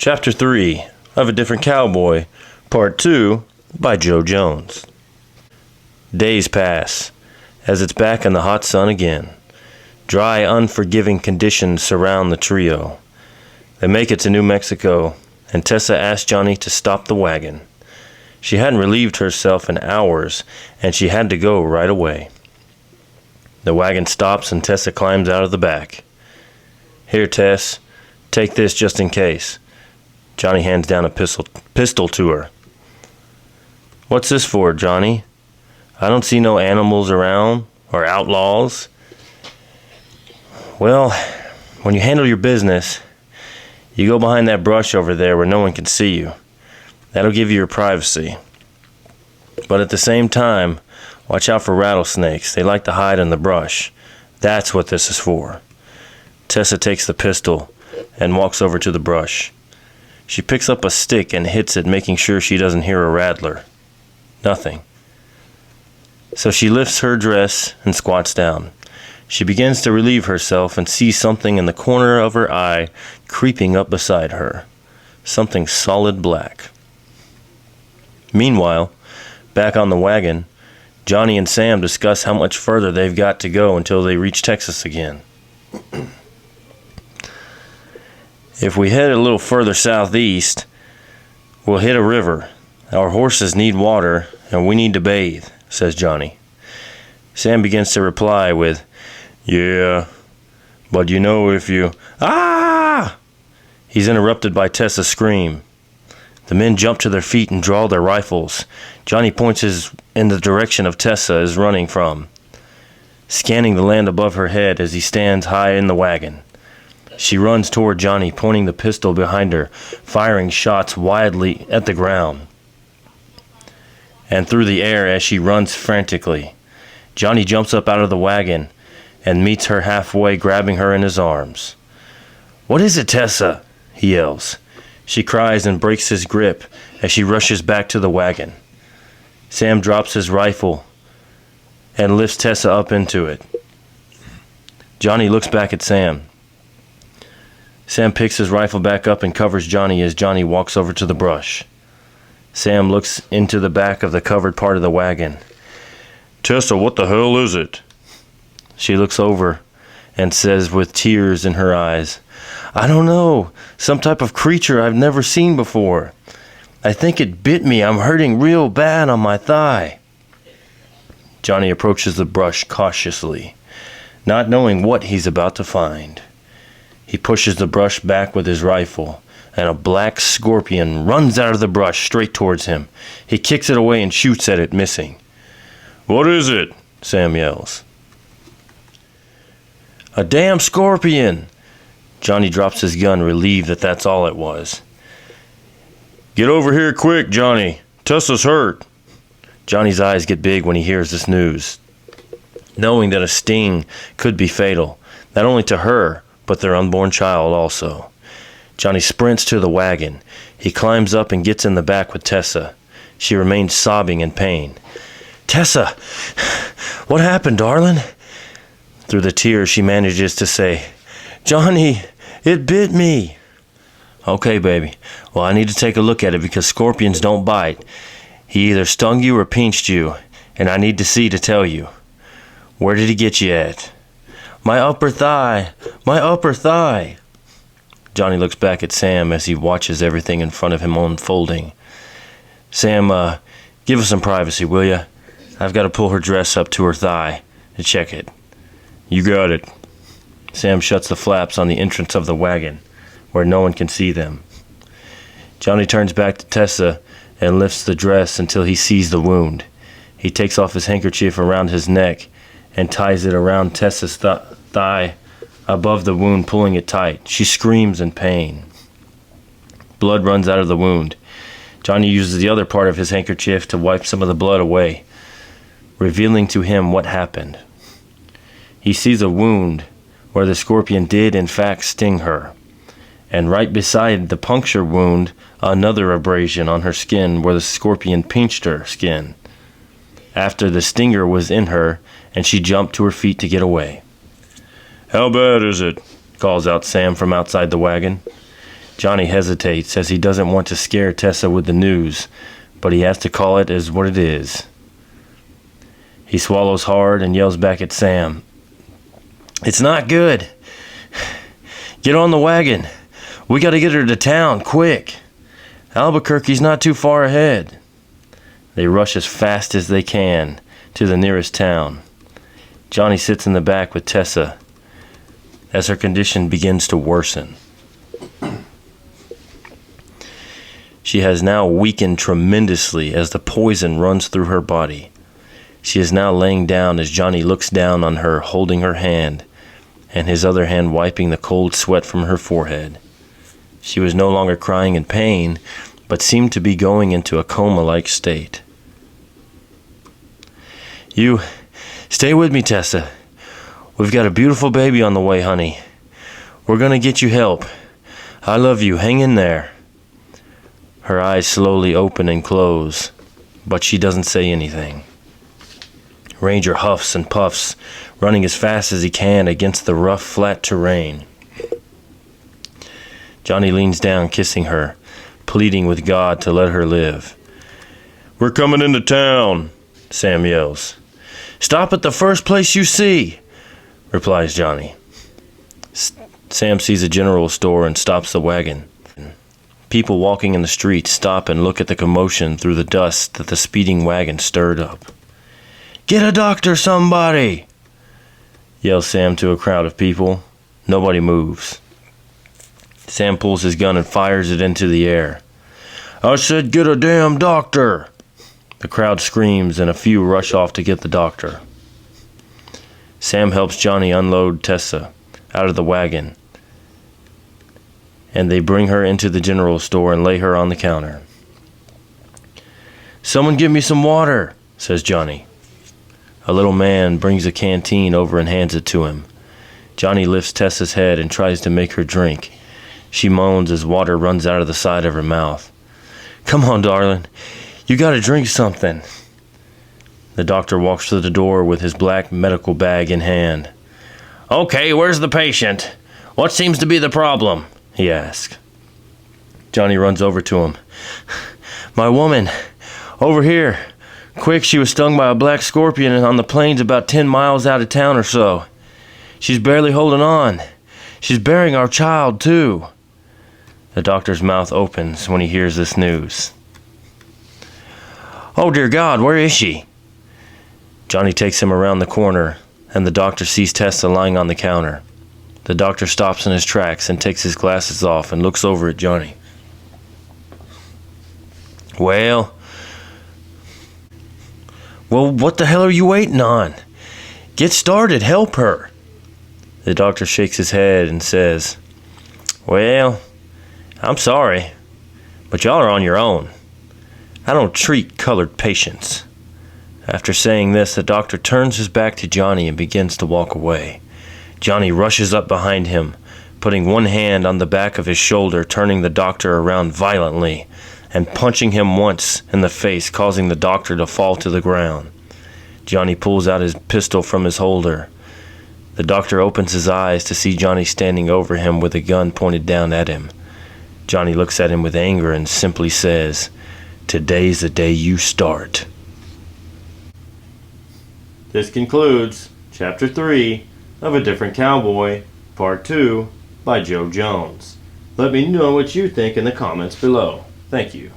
Chapter 3 of A Different Cowboy, Part 2 by Joe Jones. Days pass, as it's back in the hot sun again. Dry, unforgiving conditions surround the trio. They make it to New Mexico, and Tessa asks Johnny to stop the wagon. She hadn't relieved herself in hours, and she had to go right away. The wagon stops, and Tessa climbs out of the back. "Here, Tess, take this just in case." Johnny hands down a pistol to her. "What's this for, Johnny? I don't see no animals around, or outlaws." "Well, when you handle your business, you go behind that brush over there where no one can see you. That'll give you your privacy. But at the same time, watch out for rattlesnakes. They like to hide in the brush. That's what this is for." Tessa takes the pistol and walks over to the brush. She picks up a stick and hits it, making sure she doesn't hear a rattler. Nothing. So she lifts her dress and squats down. She begins to relieve herself and sees something in the corner of her eye creeping up beside her. Something solid black. Meanwhile, back on the wagon, Johnny and Sam discuss how much further they've got to go until they reach Texas again. "If we head a little further southeast, we'll hit a river. Our horses need water, and we need to bathe," says Johnny. Sam begins to reply with, "Yeah, but you know if you—" "Ah!" He's interrupted by Tessa's scream. The men jump to their feet and draw their rifles. Johnny points in the direction of Tessa is running from, scanning the land above her head as he stands high in the wagon. She runs toward Johnny, pointing the pistol behind her, firing shots wildly at the ground and through the air as she runs frantically. Johnny jumps up out of the wagon and meets her halfway, grabbing her in his arms. "What is it, Tessa?" he yells. She cries and breaks his grip as she rushes back to the wagon. Sam drops his rifle and lifts Tessa up into it. Johnny looks back at Sam. Sam picks his rifle back up and covers Johnny as Johnny walks over to the brush. Sam looks into the back of the covered part of the wagon. "Tessa, what the hell is it?" She looks over and says with tears in her eyes, "I don't know. Some type of creature I've never seen before. I think it bit me. I'm hurting real bad on my thigh." Johnny approaches the brush cautiously, not knowing what he's about to find. He pushes the brush back with his rifle, and a black scorpion runs out of the brush straight towards him. He kicks it away and shoots at it, missing. "What is it?" Sam yells. "A damn scorpion!" Johnny drops his gun, relieved that that's all it was. "Get over here quick, Johnny. Tessa's hurt." Johnny's eyes get big when he hears this news, knowing that a sting could be fatal, not only to her, but their unborn child also. Johnny sprints to the wagon. He climbs up and gets in the back with Tessa. She remains sobbing in pain. "Tessa, what happened, darling?" Through the tears, she manages to say, "Johnny, it bit me." "Okay, baby. Well, I need to take a look at it because scorpions don't bite. He either stung you or pinched you, and I need to see to tell you. Where did he get you at?" "My upper thigh. My upper thigh." Johnny looks back at Sam as he watches everything in front of him unfolding. "Sam, give us some privacy, will ya? I've got to pull her dress up to her thigh to check it." "You got it." Sam shuts the flaps on the entrance of the wagon, where no one can see them. Johnny turns back to Tessa and lifts the dress until he sees the wound. He takes off his handkerchief around his neck and ties it around Tessa's thigh above the wound, pulling it tight. She screams in pain. Blood runs out of the wound. Johnny uses the other part of his handkerchief to wipe some of the blood away, revealing to him what happened. He sees a wound where the scorpion did in fact sting her, and right beside the puncture wound, another abrasion on her skin where the scorpion pinched her skin after the stinger was in her, and she jumped to her feet to get away. "How bad is it?" calls out Sam from outside the wagon. Johnny hesitates as he doesn't want to scare Tessa with the news, but he has to call it as what it is. He swallows hard and yells back at Sam. "It's not good. Get on the wagon. We gotta get her to town, quick. Albuquerque's not too far ahead." They rush as fast as they can to the nearest town. Johnny sits in the back with Tessa as her condition begins to worsen. She has now weakened tremendously as the poison runs through her body. She is now laying down as Johnny looks down on her, holding her hand, and his other hand wiping the cold sweat from her forehead. She was no longer crying in pain, but seemed to be going into a coma-like state. "You stay with me, Tessa. We've got a beautiful baby on the way, honey. We're gonna get you help. I love you. Hang in there." Her eyes slowly open and close, but she doesn't say anything. Ranger huffs and puffs, running as fast as he can against the rough, flat terrain. Johnny leans down, kissing her, pleading with God to let her live. "We're coming into town," Sam yells. "Stop at the first place you see," replies Johnny. Sam sees a general store and stops the wagon. People walking in the street stop and look at the commotion through the dust that the speeding wagon stirred up. "Get a doctor, somebody!" yells Sam to a crowd of people. Nobody moves. Sam pulls his gun and fires it into the air. "I said get a damn doctor!" The crowd screams and a few rush off to get the doctor. Sam helps Johnny unload Tessa out of the wagon, and they bring her into the general store and lay her on the counter. "Someone give me some water," says Johnny. A little man brings a canteen over and hands it to him. Johnny lifts Tessa's head and tries to make her drink. She moans as water runs out of the side of her mouth. "Come on, darling. You gotta drink something." The doctor walks to the door with his black medical bag in hand. "Okay, where's the patient? What seems to be the problem?" he asks. Johnny runs over to him. "My woman, over here. Quick, she was stung by a black scorpion on the plains about 10 miles out of town or so. She's barely holding on. She's bearing our child, too." The doctor's mouth opens when he hears this news. "Oh, dear God, where is she?" Johnny takes him around the corner, and the doctor sees Tessa lying on the counter. The doctor stops in his tracks and takes his glasses off and looks over at Johnny. Well, what the hell are you waiting on? Get started, help her." The doctor shakes his head and says, "Well, I'm sorry, but y'all are on your own. I don't treat colored patients." After saying this, the doctor turns his back to Johnny and begins to walk away. Johnny rushes up behind him, putting one hand on the back of his shoulder, turning the doctor around violently, and punching him once in the face, causing the doctor to fall to the ground. Johnny pulls out his pistol from his holder. The doctor opens his eyes to see Johnny standing over him with a gun pointed down at him. Johnny looks at him with anger and simply says, "Today's the day you start." This concludes Chapter 3 of A Different Cowboy, Part 2 by Joe Jones. Let me know what you think in the comments below. Thank you.